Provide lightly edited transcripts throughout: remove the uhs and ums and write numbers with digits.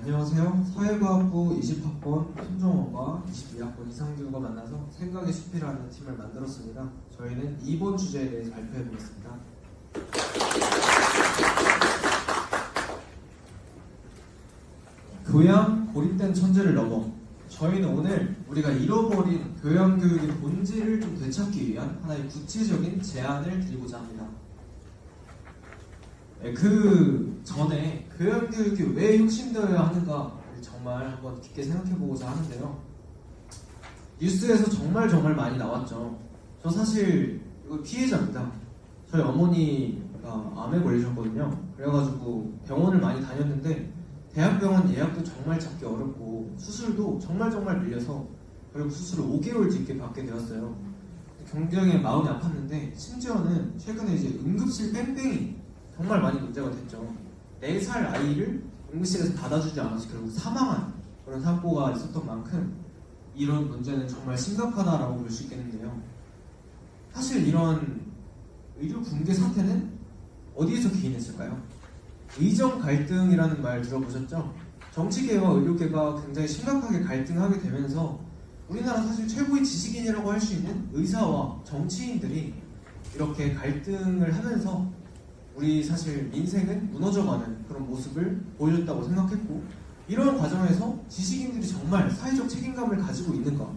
안녕하세요. 사회과학부 20학번 손정원과 22학번 이상규가 만나서 생각의 숲이라는 팀을 만들었습니다. 저희는 이번 주제에 대해서 발표해보겠습니다. 교양 고립된 천재를 넘어. 저희는 오늘 우리가 잃어버린 교양교육의 본질을 좀 되찾기 위한 하나의 구체적인 제안을 드리고자 합니다. 그 전에 교양교육이 왜 혁신되어야 하는가를 정말 한번 깊게 생각해보고자 하는데요. 뉴스에서 정말 많이 나왔죠. 저 사실 이거 피해자입니다. 저희 어머니가 암에 걸리셨거든요. 그래가지고 병원을 많이 다녔는데 대학병원 예약도 정말 잡기 어렵고 수술도 정말 밀려서 결국 수술을 5개월 뒤에 받게 되었어요. 굉장히 마음이 아팠는데 심지어는 최근에 이제 응급실 뺑뺑이 정말 많이 문제가 됐죠. 4살 아이를 응급실에서 받아주지 않아서 결국 사망한 그런 사고가 있었던 만큼 이런 문제는 정말 심각하다라고 볼 수 있겠는데요. 사실 이런 의료 붕괴 사태는 어디에서 기인했을까요? 의정 갈등이라는 말 들어보셨죠? 정치계와 의료계가 굉장히 심각하게 갈등하게 되면서 우리나라 사실 최고의 지식인이라고 할 수 있는 의사와 정치인들이 이렇게 갈등을 하면서 우리 사실 인생은 무너져가는 그런 모습을 보여줬다고 생각했고, 이런 과정에서 지식인들이 정말 사회적 책임감을 가지고 있는가,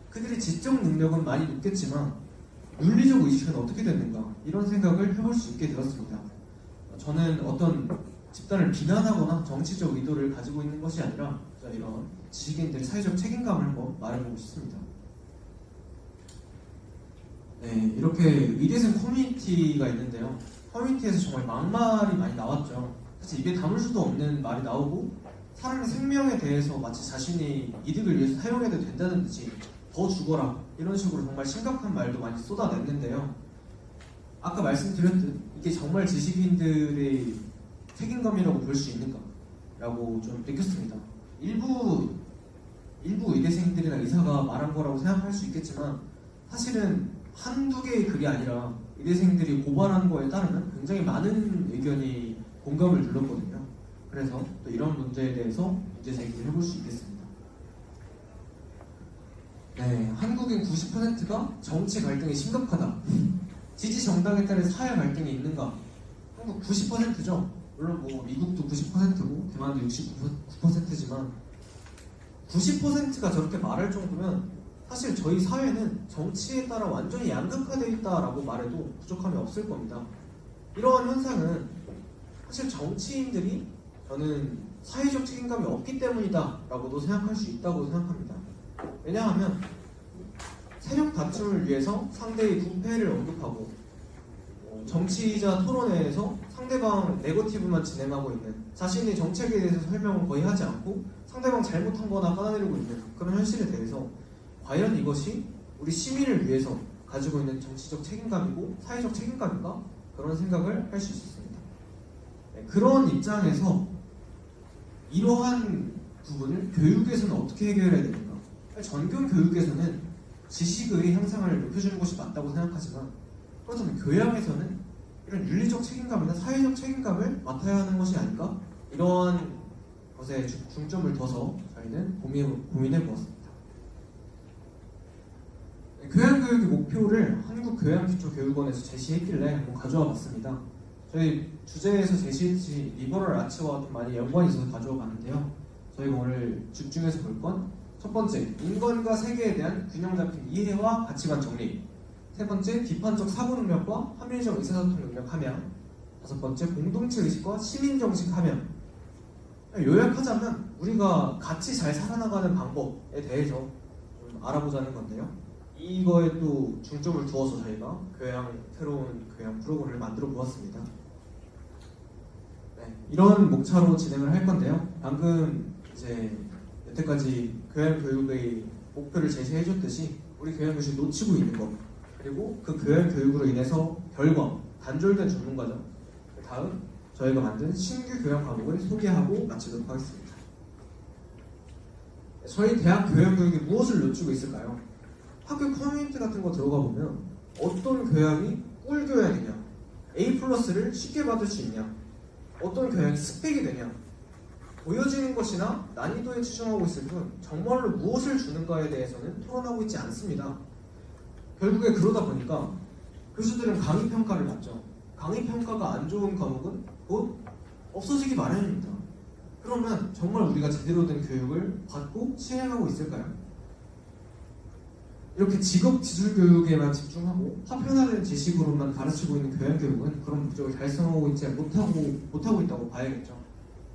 그들의 지적 능력은 많이 높겠지만 윤리적 의식은 어떻게 됐는가, 이런 생각을 해볼 수 있게 되었습니다. 저는 어떤 집단을 비난하거나 정치적 의도를 가지고 있는 것이 아니라 이런 지식인들의 사회적 책임감을 한번 말해보고 싶습니다. 네, 이렇게 의대생 커뮤니티가 있는데요. 커뮤니티에서 정말 막말이 많이 나왔죠. 사실 입에 담을 수도 없는 말이 나오고, 사람의 생명에 대해서 마치 자신이 이득을 위해서 사용해도 된다는 듯이 더 죽어라, 이런 식으로 정말 심각한 말도 많이 쏟아냈는데요. 아까 말씀드렸듯 이게 정말 지식인들의 책임감이라고 볼 수 있는가 라고 좀 느꼈습니다. 일부 의대생들이나 의사가 말한 거라고 생각할 수 있겠지만 사실은 한두 개의 글이 아니라 의대생들이 고발한 거에 따르면 굉장히 많은 의견이 공감을 눌렀거든요. 그래서 또 이런 문제에 대해서 문제 제기를 해볼 수 있겠습니다. 네, 한국인 90%가 정치 갈등이 심각하다. 지지 정당에 따른 사회 갈등이 있는가? 한국 90%죠. 물론 뭐 미국도 90%고 대만도 69%지만 90%가 저렇게 말할 정도면 사실 저희 사회는 정치에 따라 완전히 양극화되어 있다라고 말해도 부족함이 없을 겁니다. 이러한 현상은 사실 정치인들이 저는 사회적 책임감이 없기 때문이다 라고도 생각할 수 있다고 생각합니다. 왜냐하면 세력 다툼을 위해서 상대의 부패를 언급하고 정치자 토론회에서 상대방 네거티브만 진행하고 있는, 자신의 정책에 대해서 설명을 거의 하지 않고 상대방 잘못한 거나 까내리고 있는 그런 현실에 대해서 과연 이것이 우리 시민을 위해서 가지고 있는 정치적 책임감이고 사회적 책임감인가? 그런 생각을 할 수 있었습니다. 네, 그런 입장에서 이러한 부분을 교육에서는 어떻게 해결해야 되는가? 전교 교육에서는 지식의 향상을 높여주는 것이 맞다고 생각하지만, 그렇다면 교양에서는 이런 윤리적 책임감이나 사회적 책임감을 맡아야 하는 것이 아닐까? 이러한 것에 중점을 둬서 저희는 고민해 보았습니다. 교양교육의 목표를 한국교양기초교육원에서 제시했길래 한번 가져와 봤습니다. 저희 주제에서 제시했듯이 리버럴 아츠와 좀 많이 연관이 있어서 가져와 봤는데요. 저희가 오늘 집중해서 볼 건 첫 번째, 인간과 세계에 대한 균형 잡힌 이해와 가치관 정립. 세 번째, 비판적 사고 능력과 합리적 의사소통 능력 함양. 다섯 번째, 공동체 의식과 시민정신 함양. 요약하자면 우리가 같이 잘 살아나가는 방법에 대해서 좀 알아보자는 건데요. 이거에 또 중점을 두어서 저희가 새로운 교양 프로그램을 만들어 보았습니다. 네, 이런 목차로 진행을 할 건데요. 방금 이제 여태까지 교양교육의 목표를 제시해줬듯이 우리 교양교육이 놓치고 있는 것, 그리고 그 교양교육으로 인해서 결과, 단절된 전문가죠. 다음 저희가 만든 신규 교양 과목을 소개하고 마치도록 하겠습니다. 저희 대학 교양교육이 무엇을 놓치고 있을까요? 학교 커뮤니티 같은 거 들어가 보면 어떤 교양이 꿀교양이냐, A+를 쉽게 받을 수 있냐, 어떤 교양이 스펙이 되냐, 보여지는 것이나 난이도에 치중하고 있을 뿐 정말로 무엇을 주는가에 대해서는 토론하고 있지 않습니다. 결국에 그러다 보니까 교수들은 강의 평가를 받죠. 강의 평가가 안 좋은 과목은 곧 없어지기 마련입니다. 그러면 정말 우리가 제대로 된 교육을 받고 시행하고 있을까요? 이렇게 직업 기술 교육에만 집중하고 파편화된 지식으로만 가르치고 있는 교양교육은 그런 목적을 달성하고 있지 못하고 있다고 봐야겠죠.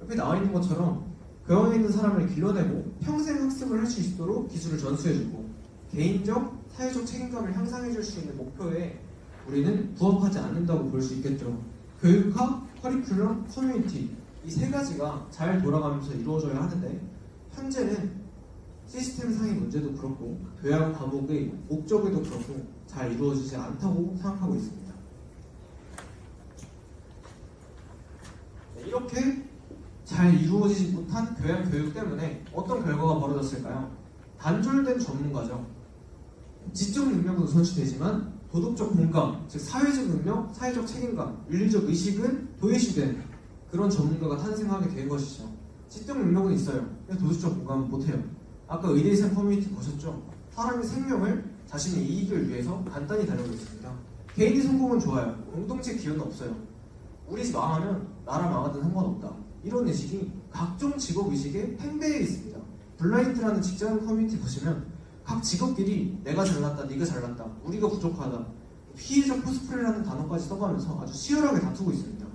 옆에 나와 있는 것처럼 교양에 있는 사람을 길러내고 평생 학습을 할 수 있도록 기술을 전수해주고 개인적, 사회적 책임감을 향상해줄 수 있는 목표에 우리는 부합하지 않는다고 볼 수 있겠죠. 교육학, 커리큘럼, 커뮤니티 이 세 가지가 잘 돌아가면서 이루어져야 하는데 현재는 시스템상의 문제도 그렇고 교양 과목의 목적에도 그렇고 잘 이루어지지 않다고 생각하고 있습니다. 네, 이렇게 잘 이루어지지 못한 교양 교육 때문에 어떤 결과가 벌어졌을까요? 단절된 전문가죠. 지적 능력은 우선시되지만 도덕적 공감, 즉 사회적 능력, 사회적 책임감, 윤리적 의식은 도외시된 그런 전문가가 탄생하게 된 것이죠. 지적 능력은 있어요. 그래서 도덕적 공감은 못해요. 아까 의대생 커뮤니티 보셨죠? 사람의 생명을 자신의 이익을 위해서 간단히 다루고 있습니다. 개인이 성공은 좋아요. 공동체 기여는 없어요. 우리 집 망하면 나라 망하든 상관없다. 이런 의식이 각종 직업 의식에 팽배해 있습니다. 블라인드라는 직장 커뮤니티 보시면 각 직업끼리 내가 잘났다, 네가 잘났다, 우리가 부족하다, 피해자 코스프레라는 단어까지 써가면서 아주 치열하게 다투고 있습니다.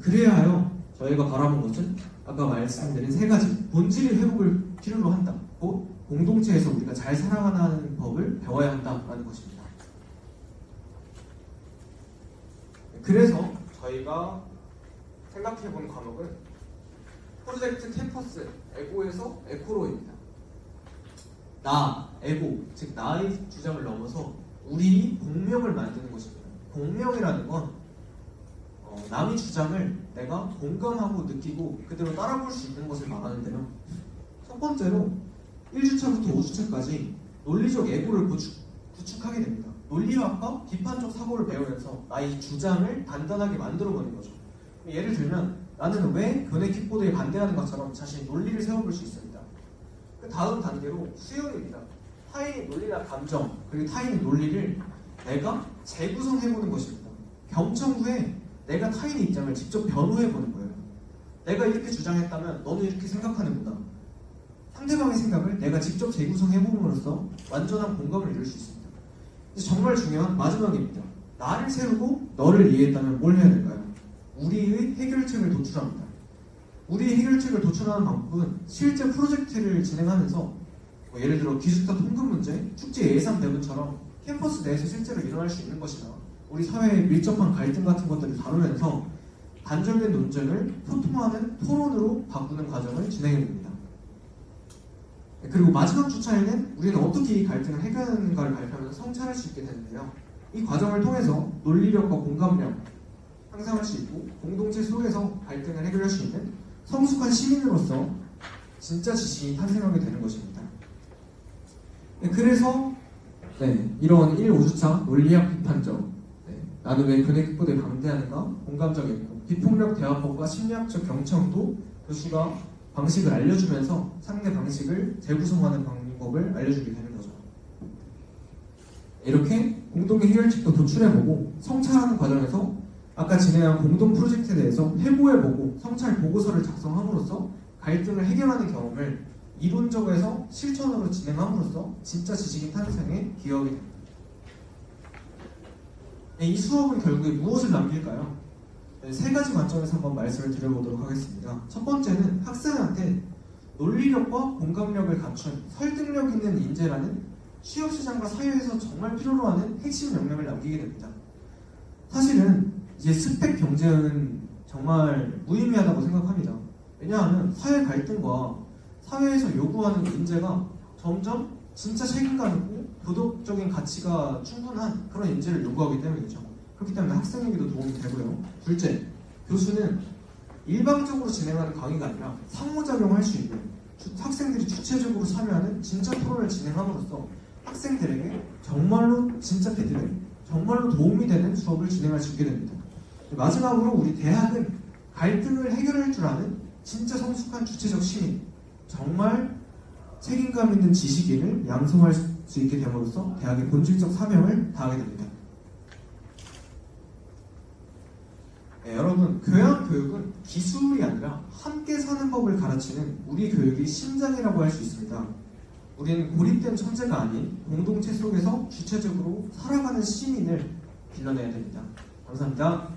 그래야 하여 저희가 바라본 것은 아까 말씀드린 세 가지 본질의 회복을 필요로 한다. 곧 공동체에서 우리가 잘 살아가는 법을 배워야 한다라는 것입니다. 그래서 저희가 생각해본 과목은 프로젝트 캠퍼스 에고에서 에코로입니다. 나, 에고, 즉 나의 주장을 넘어서 우리 공명을 만드는 것입니다. 공명이라는 건 남의 주장을 내가 공감하고 느끼고 그대로 따라볼 수 있는 것을 말하는데요. 첫 번째로 1주차부터 5주차까지 논리적 에고를 구축하게 됩니다. 논리학과 비판적 사고를 배우면서 나의 주장을 단단하게 만들어보는 거죠. 예를 들면 나는 왜 교내 킥보드에 반대하는 것처럼 자신의 논리를 세워볼 수 있습니다. 그 다음 단계로 수용입니다. 타인의 논리나 감정 그리고 타인의 논리를 내가 재구성해보는 것입니다. 경청 후에 내가 타인의 입장을 직접 변호해보는 거예요. 내가 이렇게 주장했다면 너는 이렇게 생각하는구나. 상대방의 생각을 내가 직접 재구성해봄으로써 완전한 공감을 이룰 수 있습니다. 이제 정말 중요한 마지막입니다. 나를 세우고 너를 이해했다면 뭘 해야 될까요? 우리의 해결책을 도출합니다. 우리의 해결책을 도출하는 방법은 실제 프로젝트를 진행하면서 예를 들어 기숙사 통금 문제, 축제 예산 배분처럼 캠퍼스 내에서 실제로 일어날 수 있는 것이나 우리 사회의 밀접한 갈등 같은 것들을 다루면서 단절된 논쟁을 소통하는 토론으로 바꾸는 과정을 진행해냅니다. 그리고 마지막 주차에는 우리는 어떻게 이 갈등을 해결하는가를 발표하면서 성찰할 수 있게 되는데요. 이 과정을 통해서 논리력과 공감력 향상할 수 있고 공동체 속에서 갈등을 해결할 수 있는 성숙한 시민으로서 진짜 지식이 탄생하게 되는 것입니다. 그래서 이런 1, 5주차 논리학 비판적 나는 왜 교내 킥보드에 반대하는가? 공감적 에고, 비폭력 대화법과 심리학적 경청도 교수가 방식을 알려주면서 상대 방식을 재구성하는 방법을 알려주게 되는 거죠. 이렇게 공동의 해결책도 도출해보고 성찰하는 과정에서 아까 진행한 공동 프로젝트에 대해서 회고해보고 성찰 보고서를 작성함으로써 갈등을 해결하는 경험을 이론적에서 실천으로 진행함으로써 진짜 지식인 탄생에 기여하게 됩니다. 이 수업은 결국에 무엇을 남길까요? 세 가지 관점에서 한번 말씀을 드려보도록 하겠습니다. 첫 번째는 학생한테 논리력과 공감력을 갖춘 설득력 있는 인재라는 취업시장과 사회에서 정말 필요로 하는 핵심 역량을 남기게 됩니다. 사실은 이제 스펙 경쟁은 정말 무의미하다고 생각합니다. 왜냐하면 사회 갈등과 사회에서 요구하는 인재가 점점 진짜 책임감 있고 도덕적인 가치가 충분한 그런 인재를 요구하기 때문이죠. 그렇기 때문에 학생에게도 도움이 되고요. 둘째, 교수는 일방적으로 진행하는 강의가 아니라 상호작용할 수 있는 학생들이 주체적으로 참여하는 진짜 토론을 진행함으로써 학생들에게 정말로 진짜 피드백, 정말로 도움이 되는 수업을 진행할 수 있게 됩니다. 마지막으로 우리 대학은 갈등을 해결할 줄 아는 진짜 성숙한 주체적 시민, 정말 책임감 있는 지식인을 양성할 수 있게 됨으로써 대학의 본질적 사명을 다하게 됩니다. 네, 여러분, 교양교육은 기술이 아니라 함께 사는 법을 가르치는 우리 교육의 심장이라고 할 수 있습니다. 우리는 고립된 천재가 아닌 공동체 속에서 주체적으로 살아가는 시민을 길러내야 됩니다. 감사합니다.